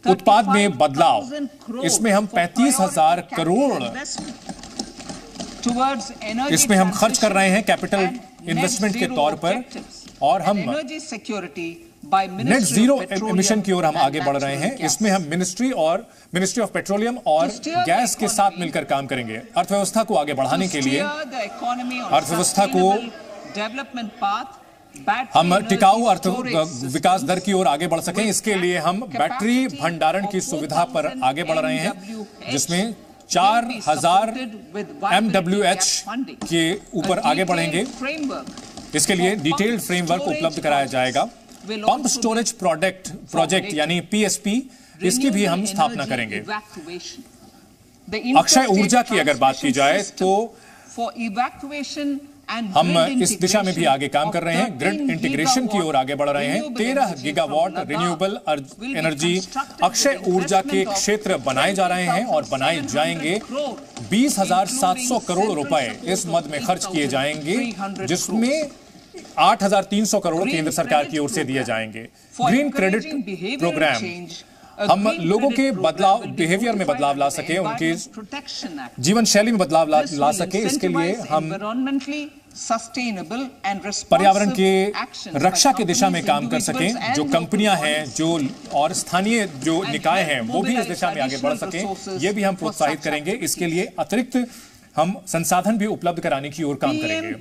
उत्पाद में बदलाव, इसमें हम 35,000 करोड़ इसमें हम खर्च कर रहे हैं कैपिटल इन्वेस्टमेंट के तौर पर, और हम नेट जीरो एमिशन की ओर हम आगे बढ़ रहे हैं। इसमें हम मिनिस्ट्री ऑफ पेट्रोलियम और गैस के साथ मिलकर काम करेंगे। अर्थव्यवस्था को आगे बढ़ाने के लिए, अर्थव्यवस्था को हम टिकाऊ विकास दर की ओर आगे बढ़ सकें, इसके लिए हम बैटरी भंडारण की सुविधा पर आगे बढ़ रहे हैं, जिसमें 4,000 MWH के ऊपर आगे बढ़ेंगे। इसके लिए डिटेल्ड फ्रेमवर्क उपलब्ध कराया जाएगा। पंप स्टोरेज प्रोजेक्ट यानी PSP, इसकी भी हम स्थापना करेंगे। अक्षय ऊर्जा की अगर बात की जाए तो हम इस दिशा में भी आगे काम कर रहे हैं। ग्रिड इंटीग्रेशन की ओर आगे बढ़ रहे हैं। 13 गीगावाट रिन्यूएबल एनर्जी अक्षय ऊर्जा के क्षेत्र बनाए जा रहे हैं और बनाए जाएंगे। 20,700 करोड़ रुपए इस मद में खर्च किए जाएंगे, जिसमें 8,300 करोड़ केंद्र सरकार की ओर से दिए जाएंगे। ग्रीन क्रेडिट प्रोग्राम, हम लोगों के बिहेवियर में बदलाव ला सके, उनके जीवन शैली में बदलाव ला सके, इसके लिए हम पर्यावरण के रक्षा की दिशा में काम कर सकें। जो कंपनियां हैं, जो और स्थानीय जो निकाय हैं, वो भी इस दिशा में आगे बढ़ सकें, ये भी हम प्रोत्साहित करेंगे। इसके लिए अतिरिक्त हम संसाधन भी उपलब्ध कराने की ओर काम करेंगे।